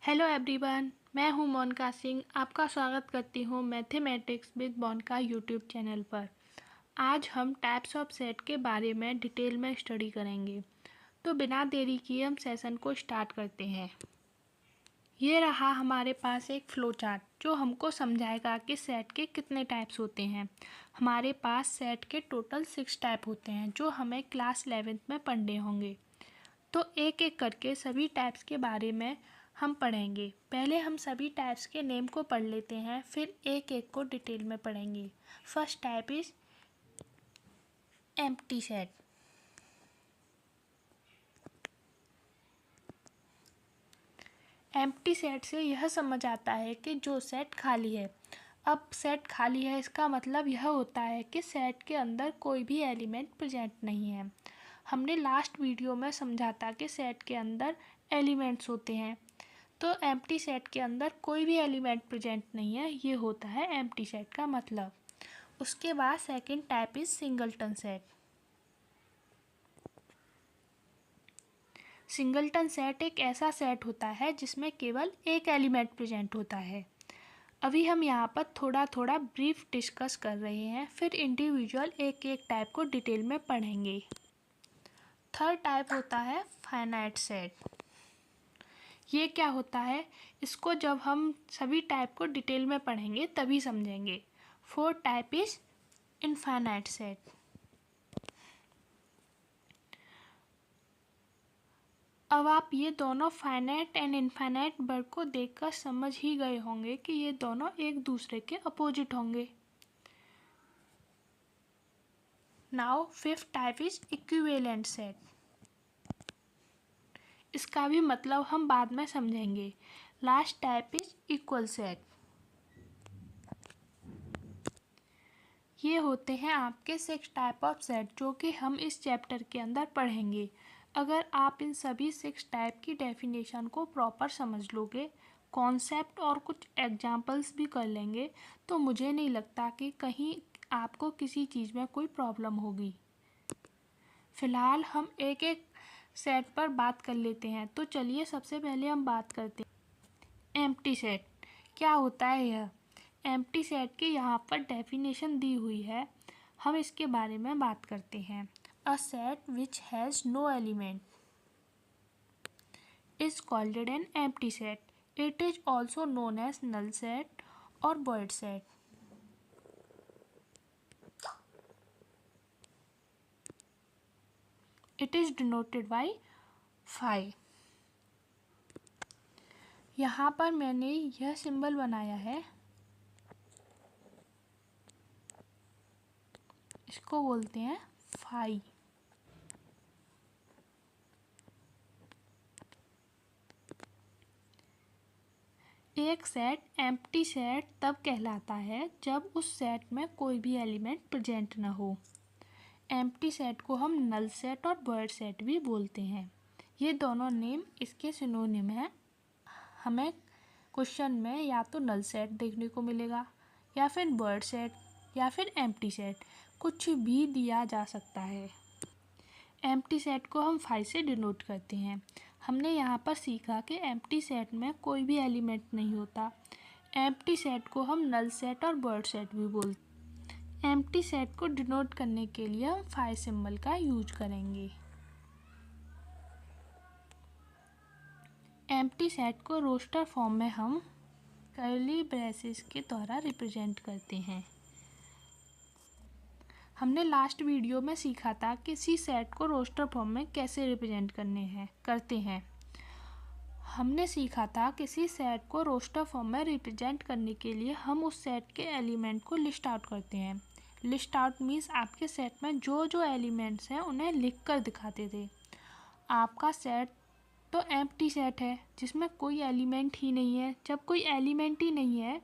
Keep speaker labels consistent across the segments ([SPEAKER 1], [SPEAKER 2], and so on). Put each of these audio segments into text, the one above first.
[SPEAKER 1] Hello everyone, मैं हूं मोनिका सिंह। आपका स्वागत करती हूं mathematics with Monika YouTube channel पर। आज हम टाइप्स ऑफ सेट के बारे में डिटेल में स्टडी करेंगे। तो बिना देरी किए हम सेशन को स्टार्ट करते हैं। ये रहा हमारे पास एक फ्लो चार्ट जो हमको समझाएगा कि सेट के कितने टाइप्स होते हैं। हमारे पास सेट के टोटल 6 टाइप होते हैं जो हमें क्लास 11th में पढ़ने होंगे। तो एक एक करके सभी टाइप्स के बारे में हम पढ़ेंगे। पहले हम सभी टाइप्स के नेम को पढ़ लेते हैं, फिर एक एक को डिटेल में पढ़ेंगे। First type is empty set. Empty set से यह समझ आता है कि जो सेट खाली है। अब सेट खाली है इसका मतलब यह होता है कि सेट के अंदर कोई भी एलिमेंट प्रेजेंट नहीं है। हमने लास्ट वीडियो में समझा था कि सेट के अंदर एलिमेंट्स होते हैं। तो एम्प्टी सेट के अंदर कोई भी एलिमेंट प्रेजेंट नहीं है, ये होता है एम्प्टी सेट का मतलब। उसके बाद second type is singleton set. Singleton set एक ऐसा सेट होता है जिसमें केवल एक एलिमेंट प्रेजेंट होता है। अभी हम यहाँ पर थोड़ा थोड़ा ब्रीफ डिस्कस कर रहे हैं, फिर इंडिविजुअल एक एक टाइप को डिटेल में पढ़ेंगे। थर्ड टाइप होता है फाइनाइट सेट। ये क्या होता है, इसको जब हम सभी टाइप को डिटेल में पढ़ेंगे तभी समझेंगे। Fourth type is infinite set. अब आप ये दोनों फाइनाइट एंड इनफाइनाइट वर्ड को देखकर समझ ही गए होंगे कि ये दोनों एक दूसरे के अपोजिट होंगे। Now fifth type is equivalent set. इसका भी मतलब हम बाद में समझेंगे। Last type is equal set. ये होते हैं आपके 6 टाइप ऑफ सेट जो कि हम इस चैप्टर के अंदर पढ़ेंगे। अगर आप इन सभी 6 टाइप की डेफिनेशन को प्रॉपर समझ लोगे, कॉन्सेप्ट और कुछ एग्जांपल्स भी कर लेंगे, तो मुझे नहीं लगता कि कहीं आपको किसी चीज़ में कोई प्रॉब्लम होगी। फ़िलहाल हम एक एक सेट पर बात कर लेते हैं। तो चलिए सबसे पहले हम बात करते हैं एम्प्टी सेट। क्या होता है यह? एम्प्टी सेट की यहाँ पर डेफिनेशन दी हुई है, हम इसके बारे में बात करते हैं। A set which has no element is called an empty set. It is also known as null set और void set. It is denoted by phi। यहाँ पर मैंने यह सिंबल बनाया है, इसको बोलते हैं phi। एक सेट एम्प्टी सेट तब कहलाता है जब उस सेट में कोई भी एलिमेंट प्रेजेंट न हो। एम्प्टी सेट को हम नल सेट और void सेट भी बोलते हैं। ये दोनों नेम इसके सिनोनिम हैं। हमें क्वेश्चन में या तो नल सेट देखने को मिलेगा, या फिर void सेट, या फिर एम्प्टी सेट, कुछ भी दिया जा सकता है। एम्प्टी सेट को हम phi से डिनोट करते हैं। हमने यहाँ पर सीखा कि एम्प्टी सेट में कोई भी एलिमेंट नहीं होता। एम्प्टी सेट को हम नल सेट और void सेट भी बोलते हैं। एम्प्टी सेट को डिनोट करने के लिए हम phi सिंबल का यूज करेंगे। एम्प्टी सेट को रोस्टर फॉर्म में हम कर्ली ब्रेसेस के द्वारा रिप्रेजेंट करते हैं। हमने लास्ट वीडियो में सीखा था कि किसी सेट को रोस्टर फॉर्म में कैसे रिप्रेजेंट करते हैं। हमने सीखा था किसी सेट को रोस्टर फॉर्म में रिप्रेजेंट करने के लिए हम उस सेट के एलिमेंट को लिस्ट आउट करते हैं। लिस्ट आउट मीन्स आपके सेट में जो जो एलिमेंट्स हैं उन्हें लिख कर दिखाते थे। आपका सेट तो एम्प्टी सेट है जिसमें कोई एलिमेंट ही नहीं है। जब कोई एलिमेंट ही नहीं है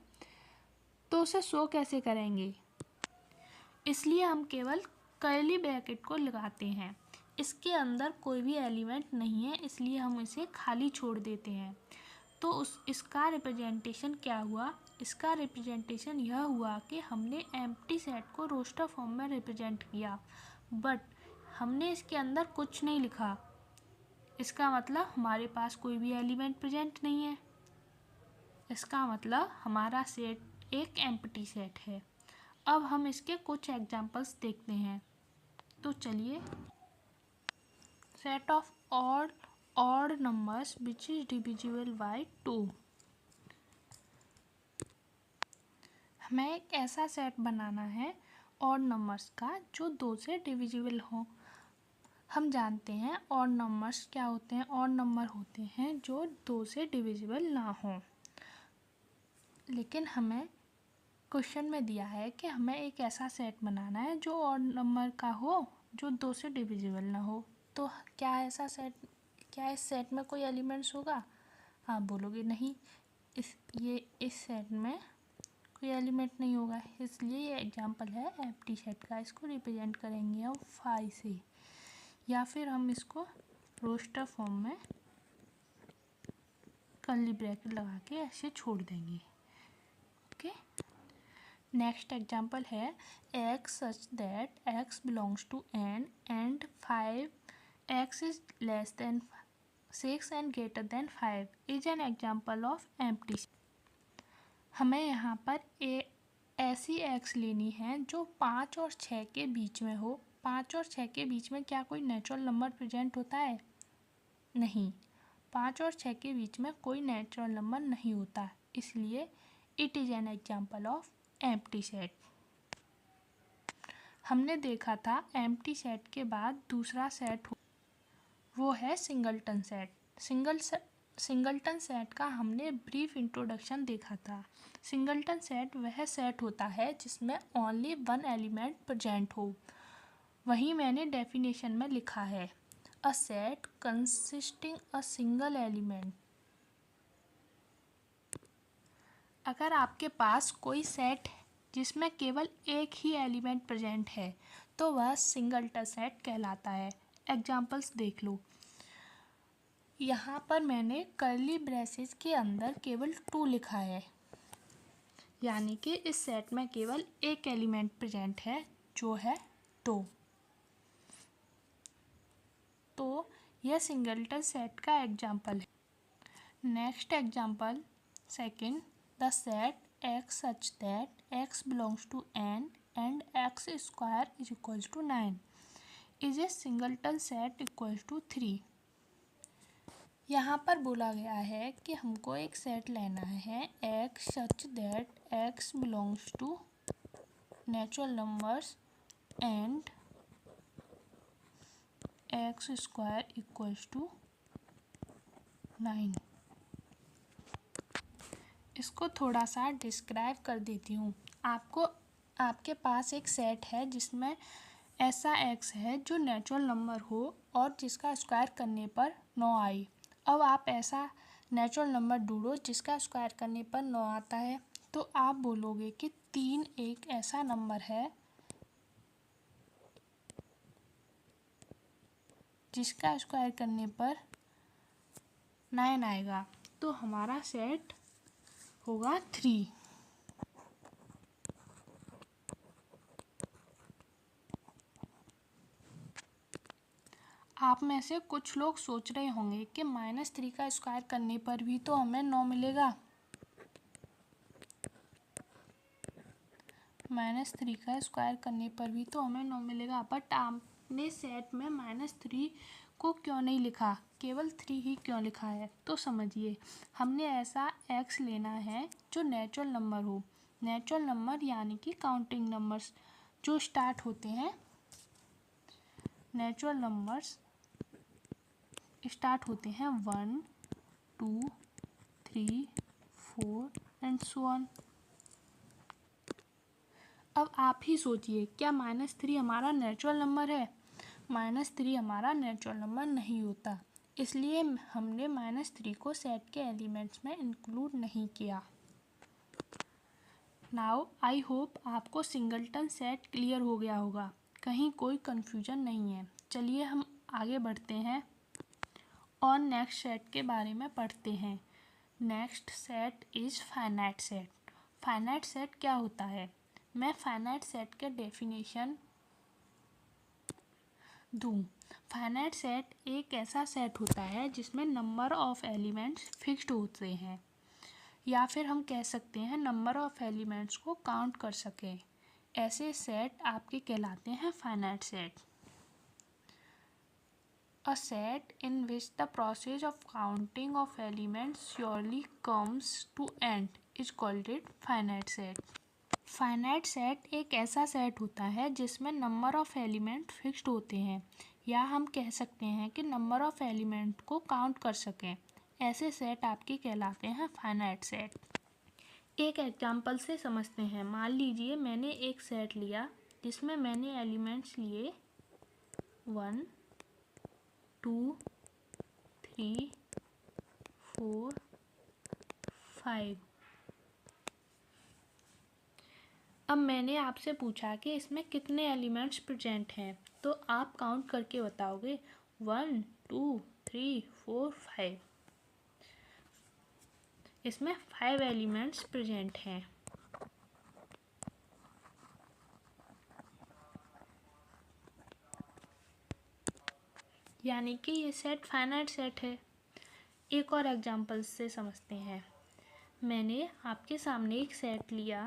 [SPEAKER 1] तो उसे शो कैसे करेंगे? इसलिए हम केवल कर्ली ब्रैकेट को लगाते हैं। इसके अंदर कोई भी एलिमेंट नहीं है, इसलिए हम इसे खाली छोड़ देते हैं। तो इसका रिप्रेजेंटेशन क्या हुआ? इसका रिप्रेजेंटेशन यह हुआ कि हमने एम्प्टी सेट को रोस्टर फॉर्म में रिप्रेजेंट किया, बट हमने इसके अंदर कुछ नहीं लिखा। इसका मतलब हमारे पास कोई भी एलिमेंट प्रेजेंट नहीं है। इसका मतलब हमारा सेट एक एम्प्टी सेट है। अब हम इसके कुछ एग्जांपल्स देखते हैं। तो चलिए, set of odd numbers which is divisible by 2। हमें एक ऐसा सेट बनाना है ऑड नंबर्स का जो 2 से डिविजिबल हो। हम जानते हैं ऑड नंबर्स क्या होते हैं। ऑड नंबर होते हैं जो 2 से डिविजिबल ना हो। लेकिन हमें क्वेश्चन में दिया है कि हमें एक ऐसा सेट बनाना है जो ऑड नंबर का हो, जो 2 से डिविजिबल ना हो। तो क्या इस सेट में कोई एलिमेंट्स होगा? आप बोलोगे नहीं, इस सेट में कोई एलिमेंट नहीं होगा, इसलिए ये एग्जांपल है एम्प्टी सेट का। इसको रिप्रेजेंट करेंगे हम 5 से, या फिर हम इसको रोस्टर फॉर्म में कर्ली ब्रैकेट लगा के ऐसे छोड़ देंगे। ओके, नेक्स्ट एग्जांपल है x such that x belongs to n and 5x is less than 6 and greater than 5 is an example of empty. हमें यहाँ पर ऐसी x लेनी है जो 5 और 6 के बीच में हो। 5 और 6 के बीच में क्या कोई नेचुरल नंबर प्रेजेंट होता है? नहीं, 5 और 6 के बीच में कोई नेचुरल नंबर नहीं होता, इसलिए it is an example of empty set. हमने देखा था एम्प्टी सेट के बाद दूसरा सेट वो है सिंगलटन सेट। सिंगलटन सेट का हमने ब्रीफ इंट्रोडक्शन देखा था। सिंगलटन सेट वह सेट होता है जिसमें ओनली वन एलिमेंट प्रेजेंट हो। वही मैंने डेफिनेशन में लिखा है, a set consisting a single element. अगर आपके पास कोई सेट है जिसमें केवल एक ही एलिमेंट प्रेजेंट है तो वह सिंगलटन सेट कहलाता है। एग्जांपल्स देख लो। यहाँ पर मैंने कर्ली ब्रेसेस के अंदर केवल 2 लिखा है, यानी कि इस सेट में केवल एक एलिमेंट प्रेजेंट है जो है 2। तो यह सिंगलटन सेट का एग्जांपल है। Next example second, the set x such that x belongs to n and x square is equals to 9 is a singleton set equals to 3। यहाँ पर बोला गया है कि हमको एक सेट लेना है x such that x belongs to natural numbers and x square equals to 9। इसको थोड़ा सा डिस्क्राइब कर देती हूँ। आपके पास एक सेट है जिसमें ऐसा x है जो नेचुरल नंबर हो और जिसका स्क्वायर करने पर 9 आए। अब आप ऐसा नेचुरल नंबर ढूंढो जिसका स्क्वायर करने पर 9 आता है। तो आप बोलोगे कि 3 एक ऐसा नंबर है जिसका स्क्वायर करने पर 9 आएगा, तो हमारा सेट होगा 3। आप में से कुछ लोग सोच रहे होंगे कि -3 का स्क्वायर करने पर भी तो हमें 9 मिलेगा। -3 का स्क्वायर करने पर भी तो हमें 9 मिलेगा, बट आपने सेट में -3 को क्यों नहीं लिखा, केवल 3 ही क्यों लिखा है? तो समझिए, हमने ऐसा x लेना है जो नेचुरल नंबर हो। नेचुरल नंबर यानी कि काउंटिंग नंबर्स जो स्टार्ट होते हैं, नेचुरल नंबर्स स्टार्ट होते हैं 1 2 3 4 एंड सो ऑन। अब आप ही सोचिए, क्या -3 हमारा नेचुरल नंबर है? -3 हमारा नेचुरल नंबर नहीं होता, इसलिए हमने -3 को सेट के एलिमेंट्स में इंक्लूड नहीं किया। नाउ आई होप आपको सिंगलटन सेट क्लियर हो गया होगा, कहीं कोई कन्फ्यूजन नहीं है। चलिए हम आगे बढ़ते हैं और नेक्स्ट सेट के बारे में पढ़ते हैं। Next set is finite set. Finite set क्या होता है? मैं फाइनाइट सेट के डेफिनेशन दूँ। फाइनाइट सेट एक ऐसा सेट होता है जिसमें नंबर ऑफ एलिमेंट्स फिक्स्ड होते हैं, या फिर हम कह सकते हैं नंबर ऑफ एलिमेंट्स को काउंट कर सकें। ऐसे सेट आपके कहलाते हैं finite set. A set in which the process of counting of elements surely comes to end is called it finite set. Finite set एक ऐसा सेट होता है जिसमें नंबर ऑफ एलिमेंट फिक्स्ड होते हैं, या हम कह सकते हैं कि नंबर ऑफ एलिमेंट को काउंट कर सकें। ऐसे सेट आपके कहलाते हैं फाइनाइट सेट। एक एग्जांपल से समझते हैं। मान लीजिए मैंने एक सेट लिया जिसमें मैंने एलिमेंट्स लिए 1 2 3 4 5। अब मैंने आपसे पूछा कि इसमें कितने एलिमेंट्स प्रेजेंट हैं, तो आप काउंट करके बताओगे 1 2 3 4 5। इसमें 5 एलिमेंट्स प्रेजेंट हैं। यानी कि ये सेट फाइनाइट सेट है। एक और एग्जांपल से समझते हैं। मैंने आपके सामने एक सेट लिया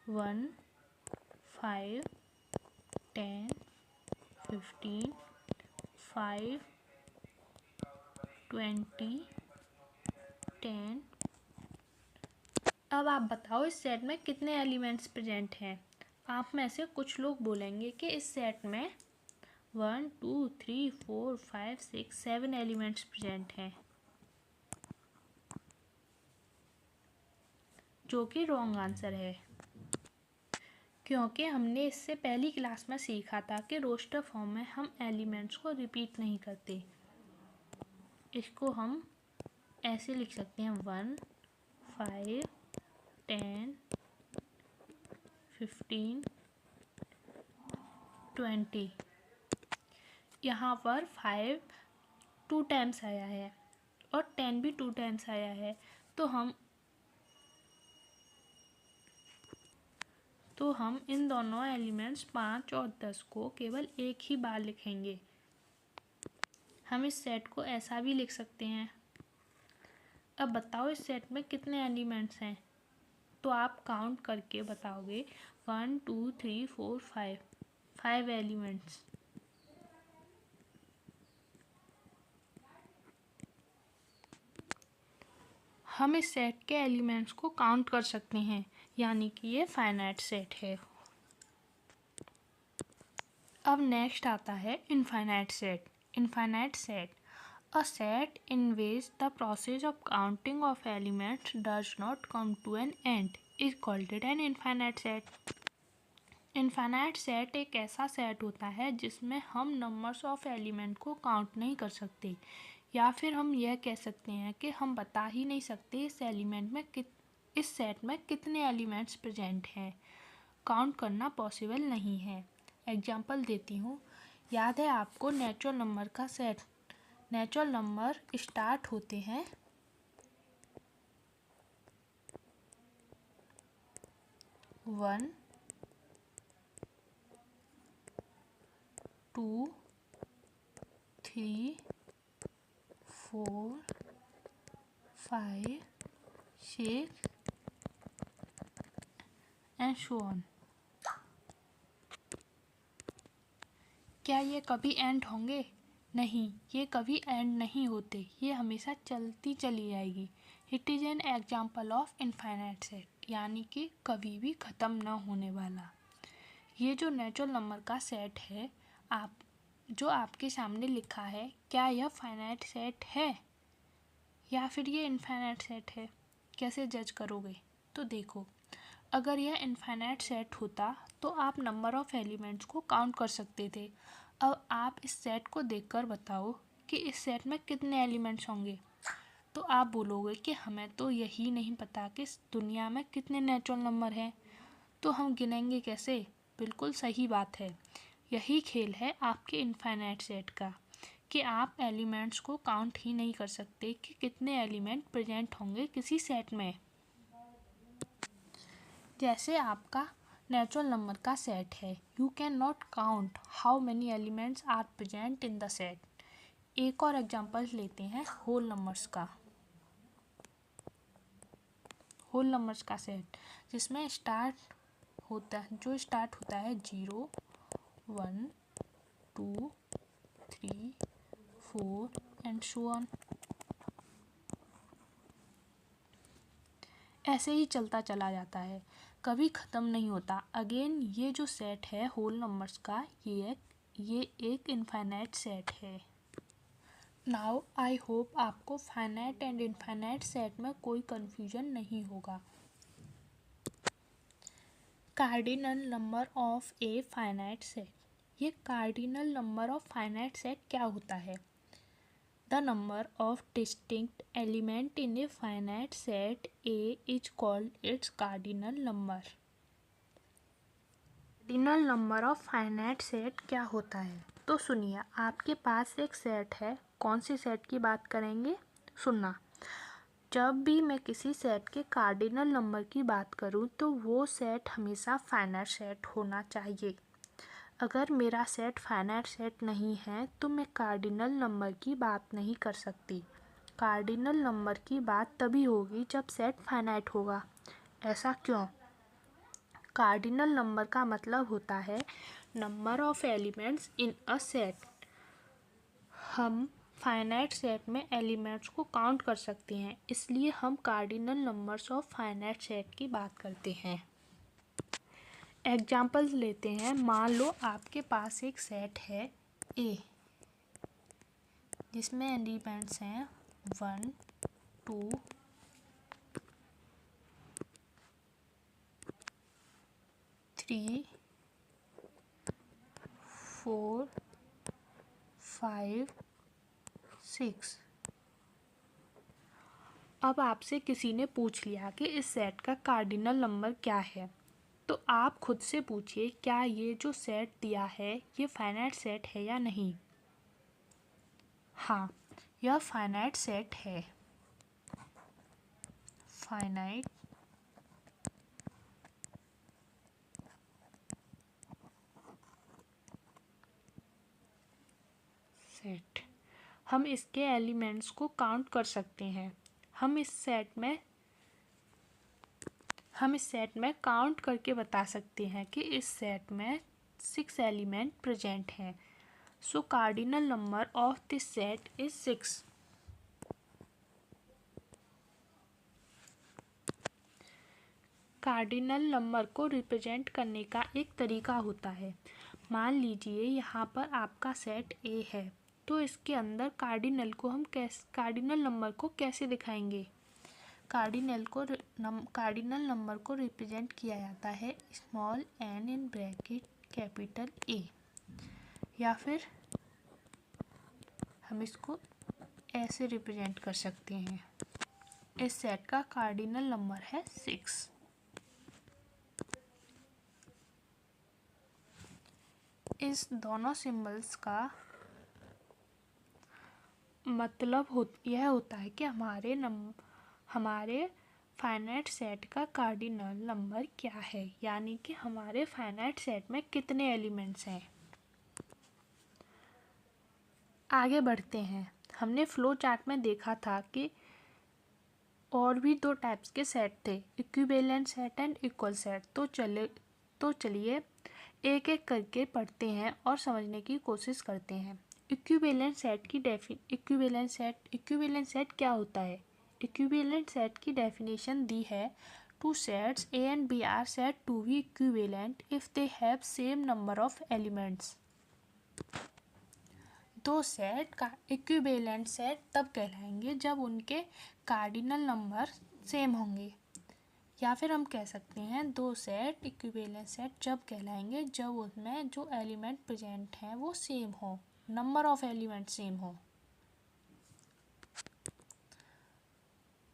[SPEAKER 1] 1 5 10 15 5 20 10। अब आप बताओ इस सेट में कितने एलिमेंट्स प्रेजेंट हैं। आप में से कुछ लोग बोलेंगे कि इस सेट में 1 2 3 4 5 6 7 एलिमेंट्स प्रेजेंट हैं, जो कि रॉन्ग आंसर है, क्योंकि हमने इससे पहली क्लास में सीखा था कि रोस्टर फॉर्म में हम एलिमेंट्स को रिपीट नहीं करते। इसको हम ऐसे लिख सकते हैं 1 5 10 15 20। यहाँ पर 5 2 टाइम्स आया है और 10 भी 2 टाइम्स आया है, तो हम इन दोनों एलिमेंट्स 5 और 10 को केवल एक ही बार लिखेंगे। हम इस सेट को ऐसा भी लिख सकते हैं। अब बताओ इस सेट में कितने एलिमेंट्स हैं, तो आप काउंट करके बताओगे 1 2 3 4 5 एलिमेंट्स। हम इस सेट के एलिमेंट्स को काउंट कर सकते हैं, यानी कि ये फाइनाइट सेट है। अब नेक्स्ट आता है infinite set. Infinite set, a set in which the process of counting of elements does not come to an end is called it an infinite set. Infinite set एक ऐसा set होता है जिसमें हम नंबर्स ऑफ एलिमेंट को count नहीं कर सकते, या फिर हम यह कह सकते हैं कि हम बता ही नहीं सकते इस सेट में कितने एलिमेंट्स प्रेजेंट हैं। काउंट करना पॉसिबल नहीं है। एग्जांपल देती हूँ। याद है आपको नेचुरल नंबर का सेट। नेचुरल नंबर स्टार्ट होते हैं 1 2 3 4 5 6 एंड सो ऑन। क्या ये कभी एंड होंगे? नहीं, ये कभी एंड नहीं होते, ये हमेशा चलती चली जाएगी। It is an example of infinite set, यानी कि कभी भी ख़त्म ना होने वाला। ये जो नेचुरल नंबर का सेट है जो आपके सामने लिखा है, क्या यह फाइनाइट सेट है या फिर ये इनफाइनाइट सेट है? कैसे जज करोगे? तो देखो, अगर यह इनफाइनाइट सेट होता तो आप नंबर ऑफ एलिमेंट्स को काउंट कर सकते थे। अब आप इस सेट को देखकर बताओ कि इस सेट में कितने एलिमेंट्स होंगे। तो आप बोलोगे कि हमें तो यही नहीं पता कि इस दुनिया में कितने नेचुरल नंबर हैं, तो हम गिनेंगे कैसे? बिल्कुल सही बात है। यही खेल है आपके इनफाइनाइट सेट का, कि आप एलिमेंट्स को काउंट ही नहीं कर सकते कि कितने एलिमेंट प्रेजेंट होंगे किसी सेट में। जैसे आपका नेचुरल नंबर का सेट है, you can not count how many elements are present in the set. एक और एग्जांपल लेते हैं होल नंबर्स का। होल नंबर्स का सेट जिसमें स्टार्ट होता है 0, 1, 2, 3, 4 एंड सो ऑन। ऐसे ही चलता चला जाता है, कभी ख़त्म नहीं होता। अगेन ये जो सेट है होल नंबर्स का, ये एक इनफाइनाइट सेट है। नाउ आई होप आपको फाइनाइट एंड इनफाइनाइट सेट में कोई कन्फ्यूजन नहीं होगा। Cardinal number of a finite set, ये cardinal number of finite set क्या होता है? The number of distinct element in a finite set A is called its cardinal number. Cardinal number of finite set क्या होता है? तो सुनिए, आपके पास एक सेट है। कौन सी सेट की बात करेंगे? सुनना, जब भी मैं किसी सेट के कार्डिनल नंबर की बात करूं तो वो सेट हमेशा फाइनाइट सेट होना चाहिए। अगर मेरा सेट फाइनाइट सेट नहीं है तो मैं कार्डिनल नंबर की बात नहीं कर सकती। कार्डिनल नंबर की बात तभी होगी जब सेट फाइनाइट होगा। ऐसा क्यों? कार्डिनल नंबर का मतलब होता है number of elements in a set. हम फाइनाइट सेट में एलिमेंट्स को काउंट कर सकते हैं, इसलिए हम cardinal numbers of finite set की बात करते हैं। एग्जाम्पल्स लेते हैं। मान लो आपके पास एक सेट है ए जिसमें एलिमेंट्स हैं 1, 2, 3, 4, 5, 6। अब आपसे किसी ने पूछ लिया कि इस सेट का कार्डिनल नंबर क्या है, तो आप खुद से पूछिए क्या ये जो सेट दिया है ये फाइनाइट सेट है या नहीं। हाँ, यह फाइनाइट सेट है। Finite set. हम इसके एलिमेंट्स को काउंट कर सकते हैं। हम इस सेट में काउंट करके बता सकते हैं कि इस सेट में 6 एलिमेंट प्रेजेंट हैं। So cardinal number of this set is 6। Cardinal number को रिप्रेजेंट करने का एक तरीका होता है। मान लीजिए यहाँ पर आपका सेट ए है, तो इसके अंदर कार्डिनल नंबर को कैसे दिखाएंगे? कार्डिनल नंबर को रिप्रेजेंट किया जाता है small n in bracket capital A, या फिर हम इसको ऐसे रिप्रेजेंट कर सकते हैं। इस सेट का कार्डिनल नंबर है 6। इस दोनों सिंबल्स का मतलब यह होता है कि हमारे फाइनाइट सेट का कार्डिनल नंबर क्या है, यानी कि हमारे फाइनाइट सेट में कितने एलिमेंट्स हैं। आगे बढ़ते हैं। हमने फ्लो चार्ट में देखा था कि और भी 2 टाइप्स के सेट थे, equivalent set and equal set. तो चलिए एक एक करके पढ़ते हैं और समझने की कोशिश करते हैं। इक्विवेलेंट सेट क्या होता है? इक्विवेलेंट सेट की डेफिनेशन दी है, two sets A and B are said to be equivalent if they have same number of elements. दो सेट का इक्विवेलेंट सेट तब कहलाएंगे जब उनके कार्डिनल नंबर सेम होंगे, या फिर हम कह सकते हैं दो सेट इक्विवेलेंट सेट जब कहलाएंगे जब उसमें जो एलिमेंट प्रेजेंट हैं वो सेम हो, नंबर ऑफ एलिमेंट सेम हो।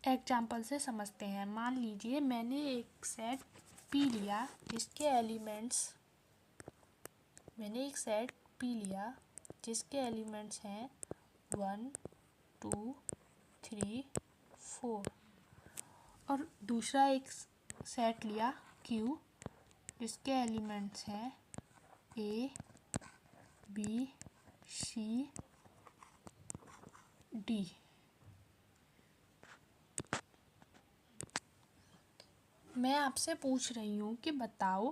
[SPEAKER 1] एग्जाम्पल से समझते हैं। मान लीजिए मैंने एक सेट पी लिया जिसके एलिमेंट्स हैं 1, 2, 3, 4, और दूसरा एक सेट लिया Q जिसके एलिमेंट्स हैं A, B, C, D। मैं आपसे पूछ रही हूँ कि बताओ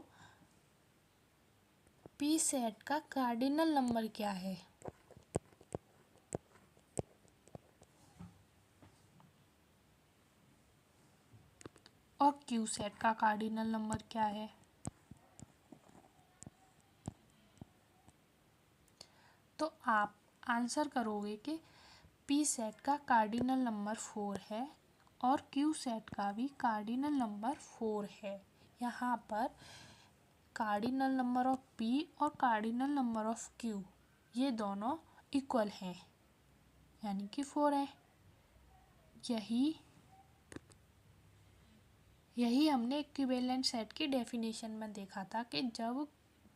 [SPEAKER 1] पी सेट का कार्डिनल नंबर क्या है। और क्यू सेट का कार्डिनल नंबर क्या है। तो आप आंसर करोगे कि पी सेट का कार्डिनल नंबर 4 है और क्यू सेट का भी कार्डिनल नंबर 4 है। यहाँ पर कार्डिनल नंबर ऑफ पी और कार्डिनल नंबर ऑफ क्यू ये दोनों इक्वल हैं, यानी कि 4 है। यही हमने इक्विवेलेंट सेट की डेफिनेशन में देखा था कि जब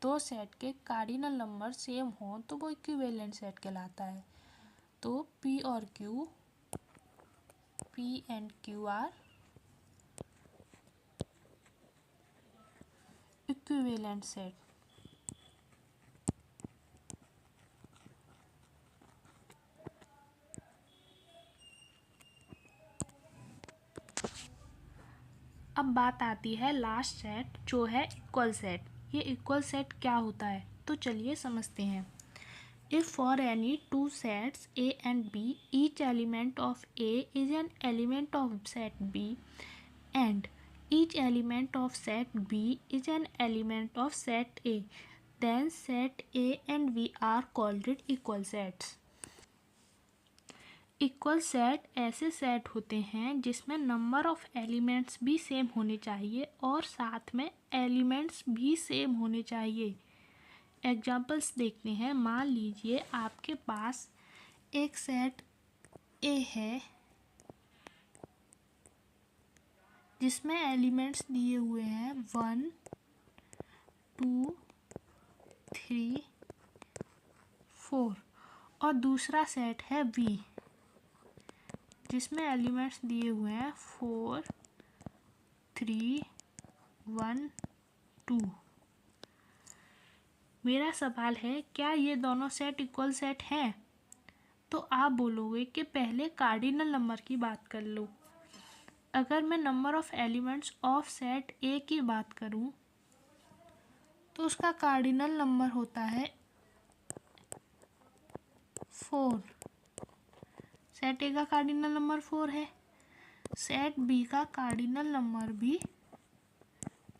[SPEAKER 1] दो सेट के कार्डिनल नंबर सेम हो तो वो इक्विवेलेंट सेट कहलाता है। तो पी और Q, P and Q R equivalent set. अब बात आती है लास्ट सेट जो है इक्वल सेट। ये इक्वल सेट क्या होता है तो चलिए समझते हैं। If for any two sets A and B, each element of A is an element of set B and each element of set B is an element of set A, then set A and B are called equal sets. Equal set ऐसे set होते हैं जिसमें number of elements भी same होने चाहिए और साथ में एलिमेंट्स भी सेम होने चाहिए। एग्जाम्पल्स देखते हैं। मान लीजिए आपके पास एक सेट ए है जिसमें एलिमेंट्स दिए हुए हैं 1 2 3 4 और दूसरा सेट है बी जिसमें एलिमेंट्स दिए हुए हैं 4 3 1 2। मेरा सवाल है क्या ये दोनों सेट इक्वल सेट हैं। तो आप बोलोगे कि पहले कार्डिनल नंबर की बात कर लो। अगर मैं number of elements of set ए की बात करूं तो उसका कार्डिनल नंबर होता है 4। सेट ए का कार्डिनल नंबर 4 है। सेट बी का कार्डिनल नंबर भी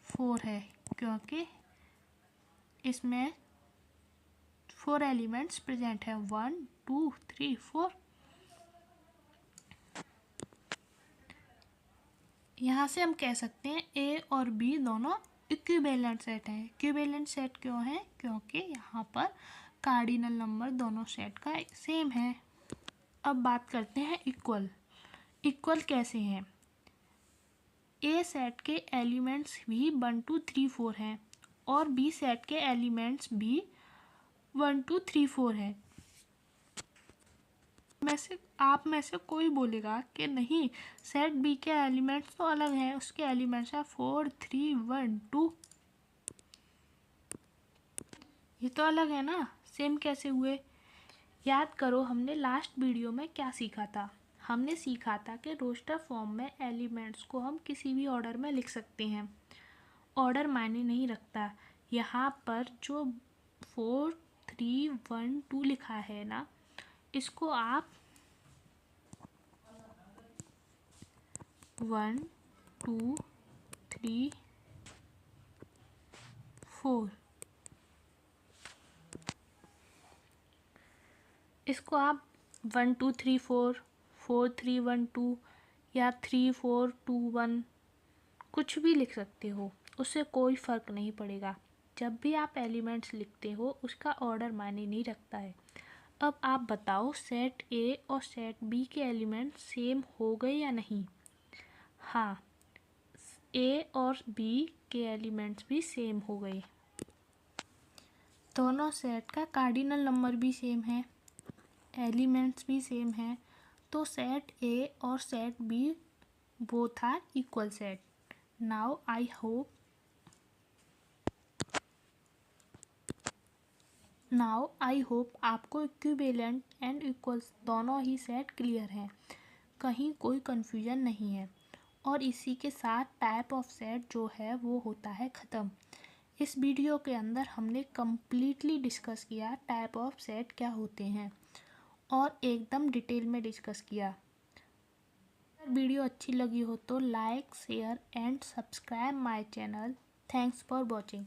[SPEAKER 1] 4 है क्योंकि इसमें 4 एलिमेंट्स प्रेजेंट हैं 1 2 3 4। यहाँ से हम कह सकते हैं ए और बी दोनों इक्विवेलेंट सेट हैं। इक्विवेलेंट सेट क्यों है क्योंकि यहाँ पर कार्डिनल नंबर दोनों सेट का सेम है। अब बात करते हैं इक्वल। इक्वल कैसे हैं। ए सेट के एलिमेंट्स भी 1 2 3 4 हैं और बी सेट के एलिमेंट्स भी 1 2 3 4 हैं। आप में से कोई बोलेगा कि नहीं सेट बी के एलिमेंट्स तो अलग हैं, उसके एलिमेंट्स हैं 4 3 1 2। ये तो अलग है ना, सेम कैसे हुए। याद करो हमने लास्ट वीडियो में क्या सीखा था। हमने सीखा था कि रोस्टर फॉर्म में एलिमेंट्स को हम किसी भी ऑर्डर में लिख सकते हैं, ऑर्डर मायने नहीं रखता। यहाँ पर जो 4 3 1 2 लिखा है ना, इसको आप 1 2 3 4 इसको आप 1 2 3 4 4 3 1 2 या 3 4 2 1 कुछ भी लिख सकते हो, उससे कोई फ़र्क नहीं पड़ेगा। जब भी आप एलिमेंट्स लिखते हो उसका ऑर्डर मायने नहीं रखता है। अब आप बताओ सेट ए और सेट बी के एलिमेंट्स सेम हो गए या नहीं। हाँ, ए और बी के एलिमेंट्स भी सेम हो गए। दोनों सेट का कार्डिनल नंबर भी सेम है, एलिमेंट्स भी सेम हैं, तो सेट ए और set B both are equal set. Now I hope आपको इक्विवेलेंट एंड इक्वल्स दोनों ही सेट क्लियर हैं, कहीं कोई कन्फ्यूजन नहीं है। और इसी के साथ टाइप ऑफ सेट जो है वो होता है ख़त्म। इस वीडियो के अंदर हमने कम्प्लीटली डिस्कस किया टाइप ऑफ सेट क्या होते हैं और एकदम डिटेल में डिस्कस किया। अगर वीडियो अच्छी लगी हो तो like share and subscribe my channel. Thanks for watching.